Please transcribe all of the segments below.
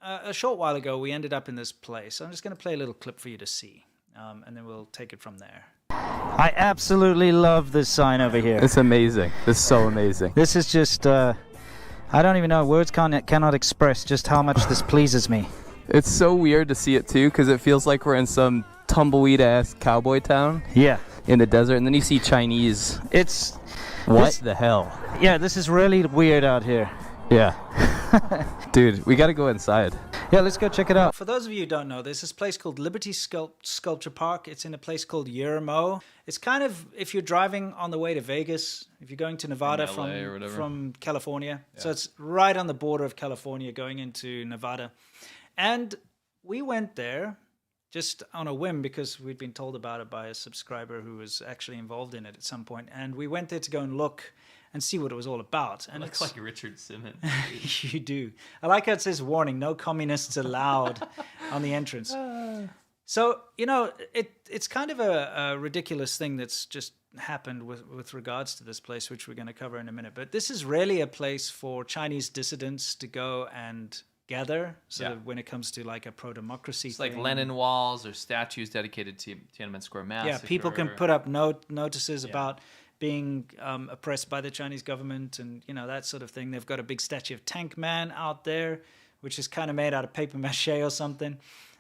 a short while ago, we ended up in this place. I'm just going to play a little clip for you to see, and then we'll take it from there. I absolutely love this sign over here. It's amazing. It's so amazing. This is just, I don't even know, words cannot express just how much this pleases me. It's so weird to see it too, because it feels like we're in some tumbleweed-ass cowboy town. Yeah. In the desert, and then you see Chinese. What the hell? Yeah, this is really weird out here. Yeah. Dude, we gotta go inside. Yeah, let's go check it out. For those of you who don't know, there's this place called Liberty Sculpture Park. It's in a place called Jüri. It's kind of, if you're driving on the way to Vegas, if you're going to Nevada from California. Yeah. So it's right on the border of California going into Nevada. And we went there just on a whim because we'd been told about it by a subscriber who was actually involved in it at some point. And we went there to go and look and see what it was all about. And it's like Richard Simmons. You do. I like how it says warning, no communists allowed on the entrance. So, you know, it's kind of a ridiculous thing that's just happened with regards to this place, which we're going to cover in a minute. But this is really a place for Chinese dissidents to go and gather. So when it comes to like a pro-democracy it's thing. like Lenin walls or statues dedicated to Tiananmen Square massacre. Yeah, people can put up notices about being oppressed by the Chinese government and, you know, that sort of thing. They've got a big statue of Tank Man out there, which is kind of made out of paper mache or something.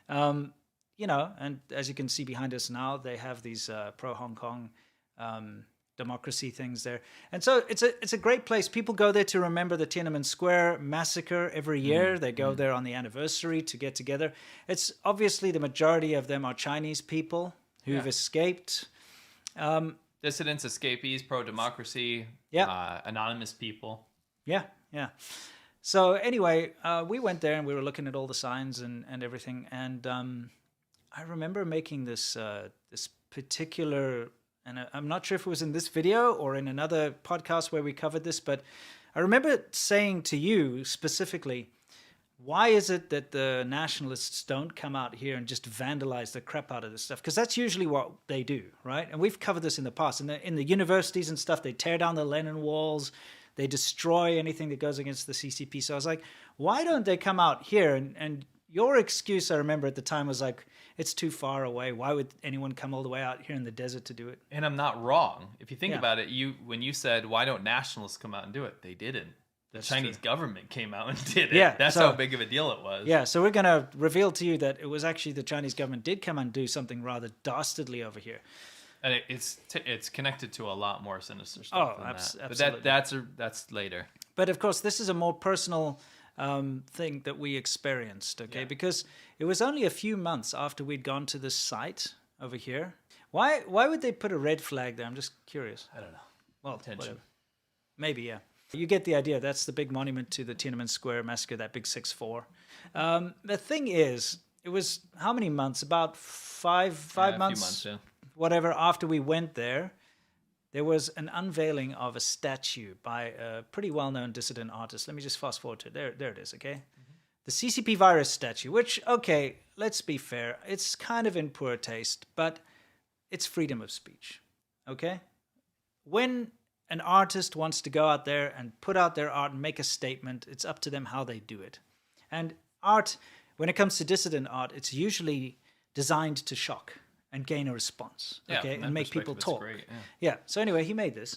You know, and as you can see behind us now, they have these pro-Hong Kong democracy things there. And so it's a great place. People go there to remember the Tiananmen Square massacre every year. They go there on the anniversary to get together. It's obviously the majority of them are Chinese people who've escaped. Dissidents, escapees, pro-democracy, anonymous people. Yeah. So anyway, we went there and we were looking at all the signs and everything. And I remember making this particular, and I'm not sure if it was in this video or in another podcast where we covered this, but I remember saying to you specifically, why is it that the nationalists don't come out here and just vandalize the crap out of this stuff? Because that's usually what they do, right? And we've covered this in the past. In the universities and stuff, they tear down the Lenin walls. They destroy anything that goes against the CCP. So I was like, why don't they come out here? And your excuse, I remember at the time, was like, it's too far away. Why would anyone come all the way out here in the desert to do it? And I'm not wrong. If you think about it, when you said, why don't nationalists come out and do it? They didn't. The Chinese government came out and did it. Yeah, that's how big of a deal it was. Yeah, so we're going to reveal to you that it was actually the Chinese government did come and do something rather dastardly over here. And it's connected to a lot more sinister stuff than that. Absolutely. But that's later. But of course, this is a more personal thing that we experienced, okay? Yeah. Because it was only a few months after we'd gone to this site over here. Why would they put a red flag there? I'm just curious. I don't know. Well, attention. Maybe, yeah. You get the idea. That's the big monument to the Tiananmen Square massacre, that big 6-4. The thing is, it was how many months? About five months? A few months, whatever, after we went there, there was an unveiling of a statue by a pretty well-known dissident artist. Let me just fast forward to it. There it is, okay? Mm-hmm. The CCP virus statue, which, okay, let's be fair. It's kind of in poor taste, but it's freedom of speech, okay? When an artist wants to go out there and put out their art and make a statement, it's up to them how they do it. And art, when it comes to dissident art, it's usually designed to shock and gain a response, okay, and make people talk. Great, so anyway, he made this.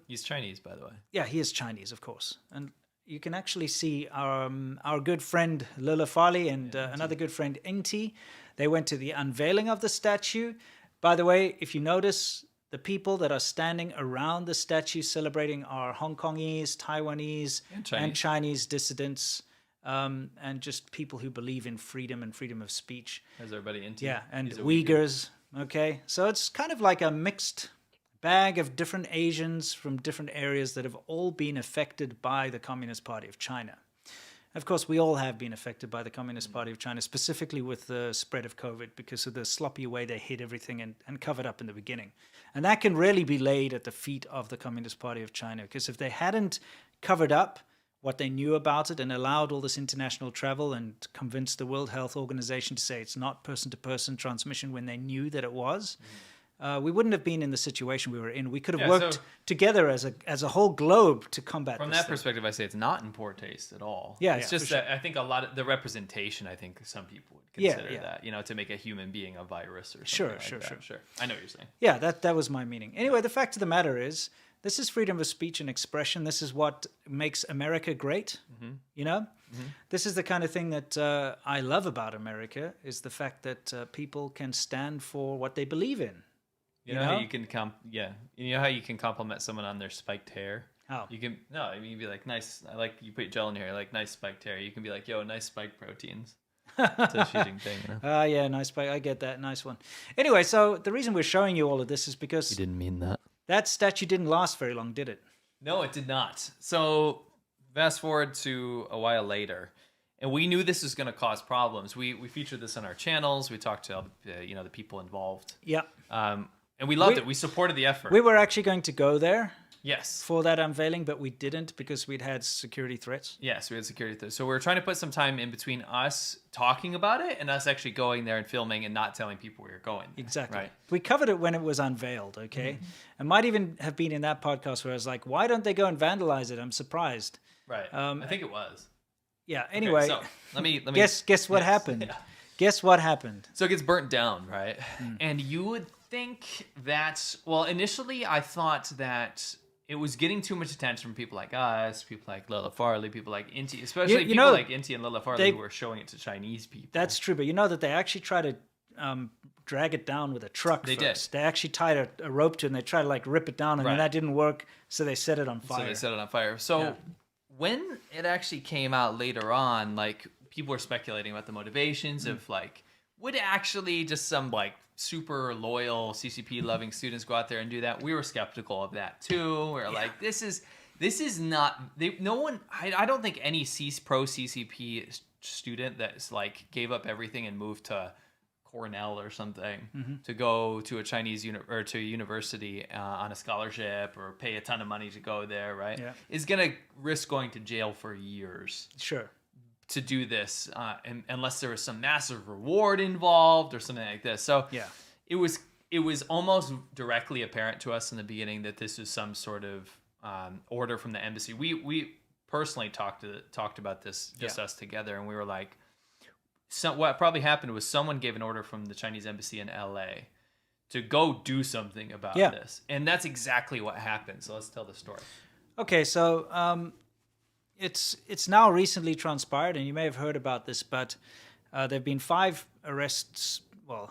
He's Chinese, by the way. Yeah, he is Chinese, of course. And you can actually see our good friend Lila Farley and another good friend Inti. They went to the unveiling of the statue. By the way, if you notice, the people that are standing around the statue celebrating are Hong Kongese, Taiwanese, and Chinese dissidents. And just people who believe in freedom and freedom of speech. Has everybody into? Yeah, and Uyghurs. Okay, so it's kind of like a mixed bag of different Asians from different areas that have all been affected by the Communist Party of China. Of course, we all have been affected by the Communist Party of China, specifically with the spread of COVID because of the sloppy way they hid everything and covered up in the beginning. And that can really be laid at the feet of the Communist Party of China, because if they hadn't covered up what they knew about it and allowed all this international travel and convinced the World Health Organization to say it's not person-to-person transmission when they knew that it was, we wouldn't have been in the situation we were in. We could have worked together as a whole globe to combat from this that thing. perspective. I say it's not in poor taste at all. Yeah, it's just that I think a lot of the representation. I think some people would consider that, to make a human being a virus or something Sure. I know what you're saying. Yeah, that was my meaning. Anyway, the fact of the matter is, this is freedom of speech and expression. This is what makes America great. This is the kind of thing that I love about America, is the fact that people can stand for what they believe in. You know how you can you know how you can compliment someone on their spiked hair? How? You can you'd be like, nice. I like you put gel in your hair, like nice spiked hair. You can be like, yo, nice spiked proteins. It's a shooting thing. Yeah, nice spike. I get that. Nice one. Anyway, so the reason we're showing you all of this is because You didn't mean that. that statue didn't last very long, did it? No, it did not. So fast forward to a while later, and we knew this was going to cause problems. We featured this on our channels. We talked to the people involved. Yeah. And we loved it. We supported the effort. We were actually going to go there Yes. for that unveiling, but we didn't because we'd had security threats. Yes, we had security threats. So we were trying to put some time in between us talking about it and us actually going there and filming and not telling people we were going there. Exactly. Right. We covered it when it was unveiled, okay? It might even have been in that podcast where I was like, why don't they go and vandalize it? I'm surprised. Right. I think it was. Yeah, anyway. Okay, so let me guess what happened. Yeah. Guess what happened. So it gets burnt down, right? And you would think that, well, initially I thought that it was getting too much attention from people like us, people like Lila Farley, people like Inti, especially people like Inti and Lila Farley who were showing it to Chinese people. That's true, but you know that they actually try to drag it down with a truck first. They actually tied a rope to it and they tried to like rip it down, and then that didn't work, so they set it on fire. So when it actually came out later on, like people were speculating about the motivations of like, would actually just some like super loyal CCP loving students go out there and do that? We were skeptical of that too. We're like, this is not, no one, I don't think any pro CCP student that's like gave up everything and moved to Cornell or something to go to a Chinese or to a university on a scholarship or pay a ton of money to go there, right? Yeah. Is going to risk going to jail for years. Sure. To do this, unless there was some massive reward involved or something like this. So it was almost directly apparent to us in the beginning that this was some sort of order from the embassy. We personally talked about this us together, and we were like, what probably happened was someone gave an order from the Chinese embassy in LA to go do something about this, and that's exactly what happened. So let's tell the story. Okay, so. It's now recently transpired, and you may have heard about this, but there have been 5 arrests. Well,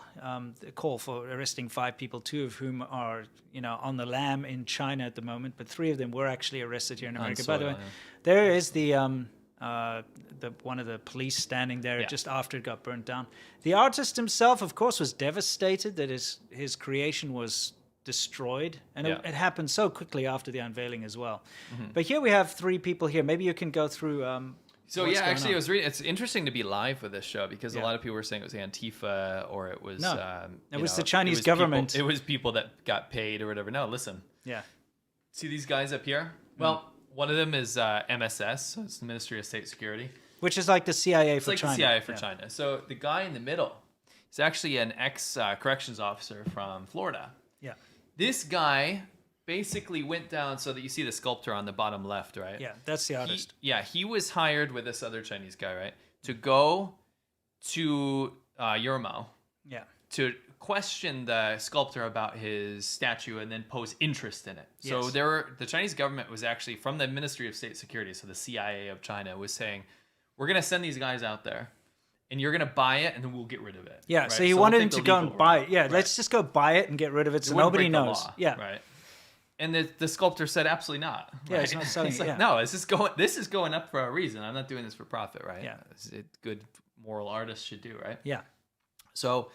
the call for arresting 5 people, 2 of whom are on the lam in China at the moment, but 3 of them were actually arrested here in America. By the way, there is the one of the police standing there just after it got burnt down. The artist himself, of course, was devastated that his creation was destroyed, and it happened so quickly after the unveiling as well. But here we have 3 people here. Maybe you can go through it's interesting to be live with this show because a lot of people were saying it was Antifa or it was it was the Chinese government. It was people that got paid or whatever. No, listen. Yeah. See these guys up here? Well, one of them is MSS, so it's the Ministry of State Security, which is like the CIA for China. The CIA for China. So the guy in the middle is actually an ex corrections officer from Florida. Yeah. This guy basically went down so that you see the sculptor on the bottom left, right? Yeah, that's the artist. He was hired with this other Chinese guy, right, to go to Yurmao. Yeah. To question the sculptor about his statue and then pose interest in it. Yes. So the Chinese government was actually from the Ministry of State Security, so the CIA of China was saying, we're going to send these guys out there. And you're going to buy it, and then we'll get rid of it. Yeah, right? So he wanted him to go and buy it. Yeah, let's just go buy it and get rid of it so nobody knows. Yeah. Right. And the sculptor said, absolutely not. Right? Yeah, he's not selling it. No, this is going up for a reason. I'm not doing this for profit, right? Yeah. Good moral artists should do, right? Yeah. So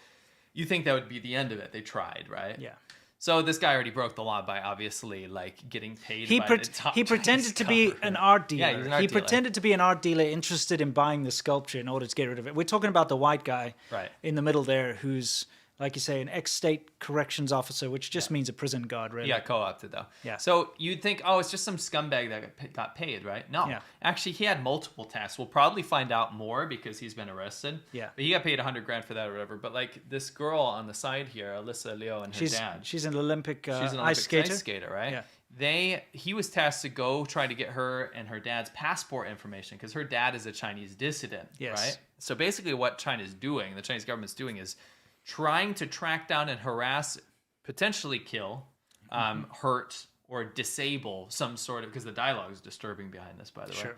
you think that would be the end of it. They tried, right? Yeah. So this guy already broke the law by obviously like getting paid. He pretended to be an art dealer. Yeah, he's an art dealer. Pretended to be an art dealer interested in buying the sculpture in order to get rid of it. We're talking about the white guy in the middle there who's like you say, an ex-state corrections officer, which just means a prison guard, really. He got co-opted though. Yeah. So you'd think, oh, it's just some scumbag that got paid, right? No. Yeah. Actually, he had multiple tasks. We'll probably find out more because he's been arrested. Yeah. But he got paid $100,000 for that or whatever. But like this girl on the side here, Alyssa Liu and her dad. She's an Olympic, She's an ice Olympic skater, right? Yeah. He was tasked to go try to get her and her dad's passport information because her dad is a Chinese dissident, Yes. right? So basically what China's doing, the Chinese government's doing, is trying to track down and harass, potentially kill, hurt, or disable some sort of, because the dialogue is disturbing behind this, by the way. Sure.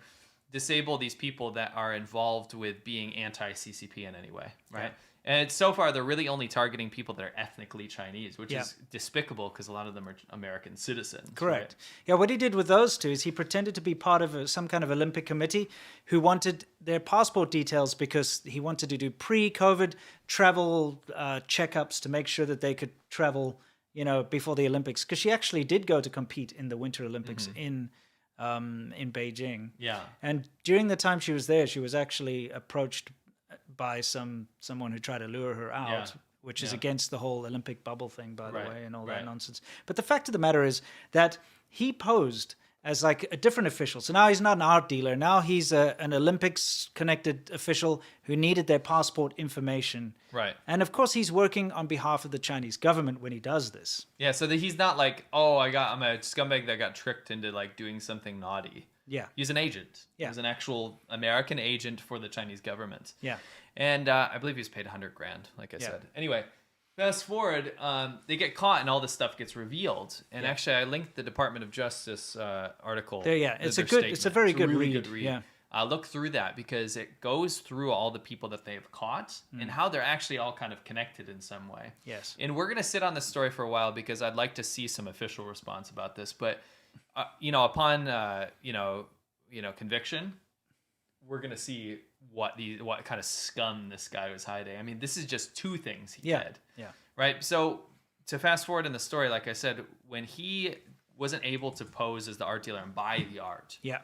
Disable these people that are involved with being anti-CCP in any way, right? Yeah. And so far, they're really only targeting people that are ethnically Chinese, which Yeah. is despicable because a lot of them are American citizens. Correct. Yeah, what he did with those two is he pretended to be part of some kind of Olympic committee who wanted their passport details because he wanted to do pre-COVID travel checkups to make sure that they could travel, before the Olympics. Because she actually did go to compete in the Winter Olympics in Beijing. Yeah. And during the time she was there, she was actually approached by someone who tried to lure her out, Yeah. which is Yeah. against the whole Olympic bubble thing, by the Right, way, and all right. that nonsense. But the fact of the matter is that he posed as like a different official. So now he's not an art dealer. Now he's an Olympics-connected official who needed their passport information. Right. And of course, he's working on behalf of the Chinese government when he does this. Yeah, so that he's not like, oh, I'm a scumbag that got tricked into like doing something naughty. Yeah. He's an agent. Yeah. He's an actual American agent for the Chinese government. Yeah. And I believe he was paid $100,000, like I said. Anyway, fast forward, they get caught and all this stuff gets revealed. And actually, I linked the Department of Justice article. There, yeah, with it's a their very statement. good really read. Yeah. Look through that because it goes through all the people that they've caught and how they're actually all kind of connected in some way. Yes. And we're going to sit on this story for a while because I'd like to see some official response about this. But, upon, conviction, we're going to see what kind of scum this guy was hiding. I mean, this is just two things he did. Yeah. Right? So to fast forward in the story, like I said, when he wasn't able to pose as the art dealer and buy the art, Yeah.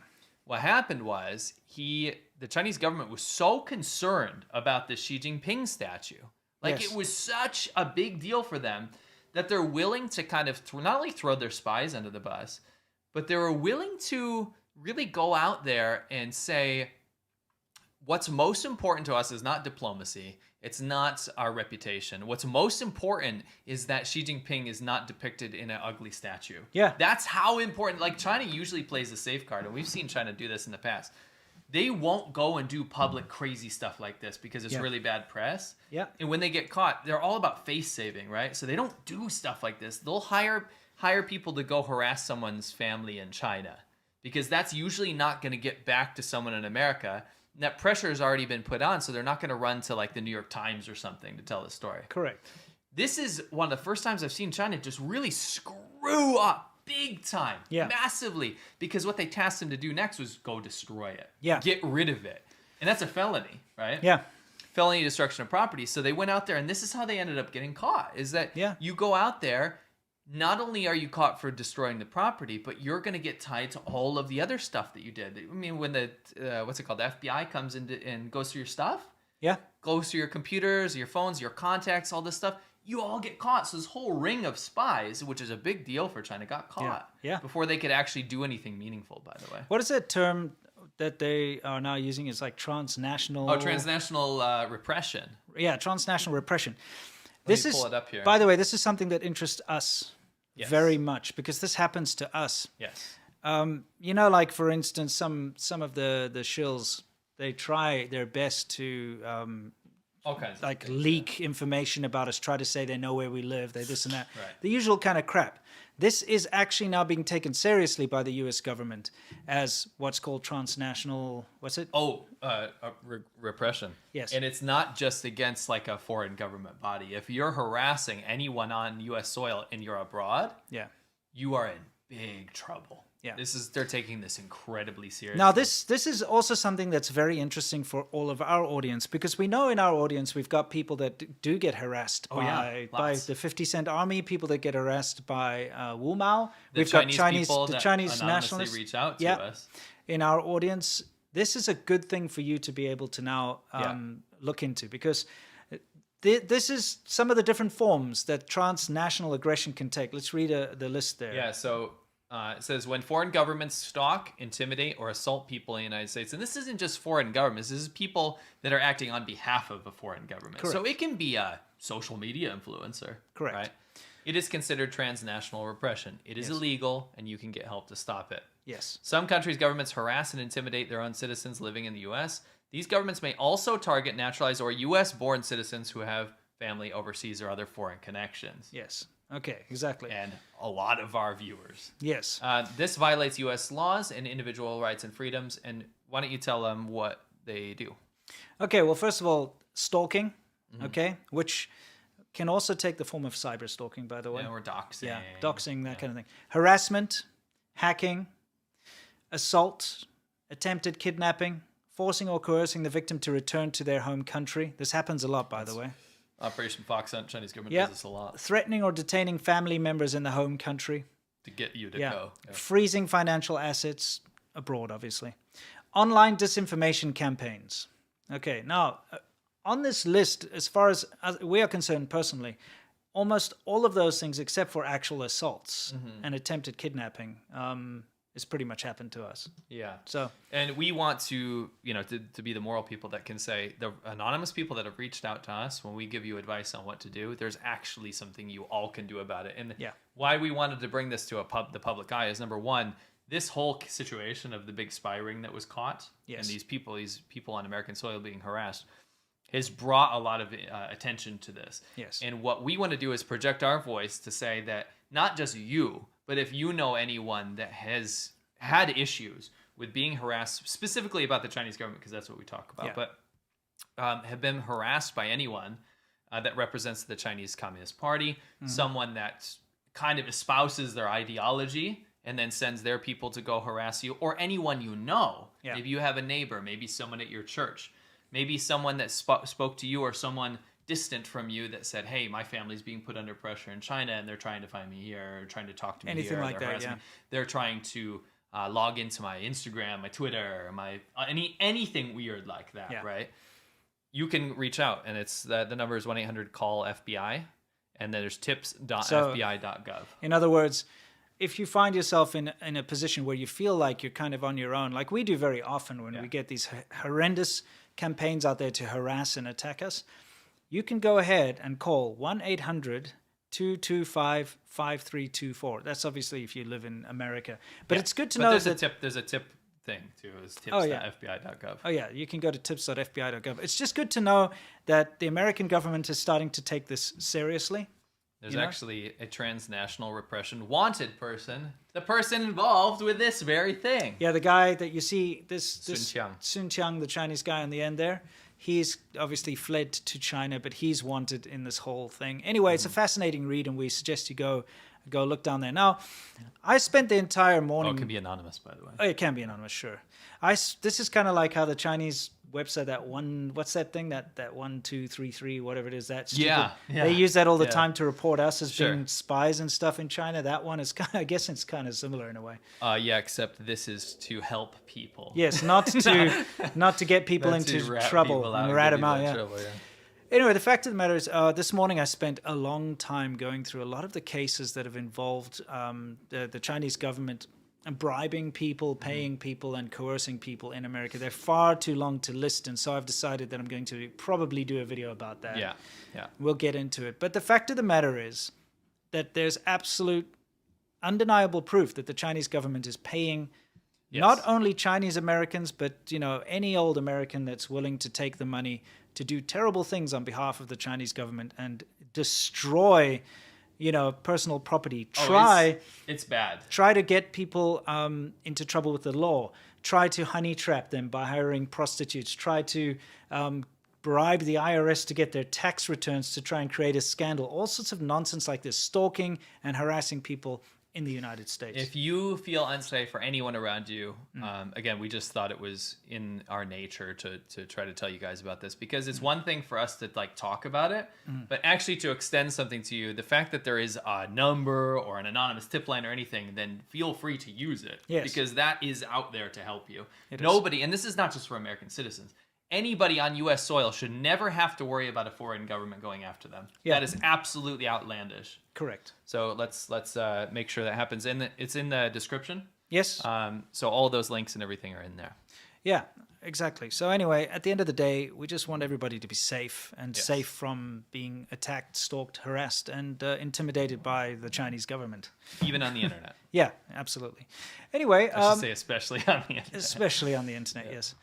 what happened was the Chinese government was so concerned about the Xi Jinping statue. Like Yes. it was such a big deal for them that they're willing to kind of not only throw their spies under the bus, but they were willing to really go out there and say, what's most important to us is not diplomacy. It's not our reputation. What's most important is that Xi Jinping is not depicted in an ugly statue. Yeah. That's how important. Like China usually plays the safeguard, and we've seen China do this in the past. They won't go and do public crazy stuff like this because it's really bad press. Yeah. And when they get caught, they're all about face saving, right? So they don't do stuff like this. They'll hire people to go harass someone's family in China because that's usually not going to get back to someone in America. And that pressure has already been put on, so they're not going to run to like the New York Times or something to tell the story. Correct. This is one of the first times I've seen China just really screw up big time, massively, because what they tasked him to do next was go destroy it, get rid of it. And that's a felony, right? Yeah. Felony destruction of property. So they went out there, and this is how they ended up getting caught, is that you go out there, not only are you caught for destroying the property, but you're going to get tied to all of the other stuff that you did. I mean, when the, what's it called, the FBI comes in and goes through your stuff, goes through your computers, your phones, your contacts, all this stuff, you all get caught. So this whole ring of spies, which is a big deal for China, got caught before they could actually do anything meaningful, by the way. What is that term that they are now using? It's like transnational... Oh, transnational repression. Yeah, transnational repression. Let me pull it up here. By the way, this is something that interests us very much because this happens to us. Yes. Like for instance, some of the shills, they try their best to all kinds like of things, leak information about us, try to say they know where we live, they this and that. Right. The usual kind of crap. This is actually now being taken seriously by the U.S. government as what's called transnational. What's it? Oh, repression. Yes. And it's not just against like a foreign government body. If you're harassing anyone on U.S. soil and you're abroad, you are in big trouble. Yeah. They're taking this incredibly seriously. Now, this is also something that's very interesting for all of our audience because we know in our audience we've got people that do get harassed by the 50 Cent Army, people that get harassed by Wu Mao. We've got the Chinese nationalists reach out to us. In our audience, this is a good thing for you to be able to now look into because this is some of the different forms that transnational aggression can take. Let's read the list there. Yeah, so it says when foreign governments stalk, intimidate, or assault people in the United States, and this isn't just foreign governments, this is people that are acting on behalf of a foreign government. Correct. So it can be a social media influencer. Correct. Right? It is considered transnational repression. It is illegal, and you can get help to stop it. Yes. Some countries' governments harass and intimidate their own citizens living in the U.S. These governments may also target naturalized or U.S.-born citizens who have family overseas or other foreign connections. Yes. Okay, exactly. And a lot of our viewers. Yes. This violates U.S. laws and individual rights and freedoms. And why don't you tell them what they do? Okay, well, first of all, stalking, okay, which can also take the form of cyber stalking, by the way. Yeah, or doxing. Yeah, doxing, that kind of thing. Harassment, hacking, assault, attempted kidnapping, forcing or coercing the victim to return to their home country. This happens a lot, by the way. Operation Fox Hunt, Chinese government Yeah. does this a lot. Threatening or detaining family members in the home country. To get you to Yeah. go. Yeah. Freezing financial assets abroad, obviously. Online disinformation campaigns. Okay, now, on this list, as far as we are concerned personally, almost all of those things, except for actual assaults and attempted kidnapping, has pretty much happened to us. Yeah. So, And we want to, to be the moral people that can say, the anonymous people that have reached out to us, when we give you advice on what to do, there's actually something you all can do about it. And Yeah. why we wanted to bring this to the public eye is, number one, this whole situation of the big spy ring that was caught, Yes. and these people on American soil being harassed, has brought a lot of attention to this. Yes. And what we want to do is project our voice to say that not just you, but if you know anyone that has had issues with being harassed, specifically about the Chinese government, because that's what we talk about, Yeah. but have been harassed by anyone that represents the Chinese Communist Party, someone that kind of espouses their ideology and then sends their people to go harass you, or anyone you know. Yeah. Maybe you have a neighbor, maybe someone at your church, maybe someone that spoke to you, or someone distant from you that said, hey, my family's being put under pressure in China and they're trying to find me here, or trying to talk to me Anything here, or like they're that, harassing yeah. me. They're trying to log into my Instagram, my Twitter, my anything weird like that, Yeah. right? You can reach out, and it's the number is 1-800-CALL-FBI, and then there's tips.fbi.gov. in other words, if you find yourself in a position where you feel like you're kind of on your own, like we do very often when we get these horrendous campaigns out there to harass and attack us, you can go ahead and call 1-800-225-5324. That's obviously if you live in America. But it's good to know there's that... there's a tip thing too. It's Oh, yeah. tips.fbi.gov. Oh, yeah, you can go to tips.fbi.gov. It's just good to know that the American government is starting to take this seriously. There's actually a transnational repression wanted person, the person involved with this very thing. Yeah, the guy that you see, Sun Chiang, the Chinese guy on the end there, he's obviously fled to China, but he's wanted in this whole thing. Anyway, it's a fascinating read, and we suggest you go look down there. Now, I spent the entire morning... Oh, it can be anonymous, by the way. Oh, it can be anonymous, sure. This is kind of like how the Chinese website, what's that thing, that 1233, whatever it is, that stupid, Yeah. they use that all the Yeah. time to report us as Sure. being spies and stuff in China. That one is I guess it's kind of similar in a way. Yeah, except this is to help people. Yes, not to get people into trouble and rat them out. Yeah. Anyway, the fact of the matter is, this morning I spent a long time going through a lot of the cases that have involved the Chinese government bribing people, paying people, and coercing people in America. They're far too long to list, and so I've decided that I'm going to probably do a video about that. Yeah. We'll get into it. But the fact of the matter is that there's absolute, undeniable proof that the Chinese government is paying not only Chinese Americans, but any old American that's willing to take the money to do terrible things on behalf of the Chinese government and destroy, personal property. It's bad. Try to get people into trouble with the law. Try to honey trap them by hiring prostitutes. Try to bribe the IRS to get their tax returns to try and create a scandal. All sorts of nonsense like this, stalking and harassing people in the United States. If you feel unsafe for anyone around you, again, we just thought it was in our nature to try to tell you guys about this, because it's one thing for us to talk about it, but actually to extend something to you. The fact that there is a number or an anonymous tip line or anything, then feel free to use it, Yes. because that is out there to help you. It is. Nobody, and this is not just for American citizens, anybody on U.S. soil should never have to worry about a foreign government going after them. Yeah. That is absolutely outlandish. Correct. So let's make sure that happens. And it's in the description. Yes. So all those links and everything are in there. Yeah, exactly. So anyway, at the end of the day, we just want everybody to be safe and Yes. safe from being attacked, stalked, harassed, and intimidated by the Chinese government. Even on the internet. Yeah, absolutely. Anyway, I should say especially on the internet. especially on the internet, yes.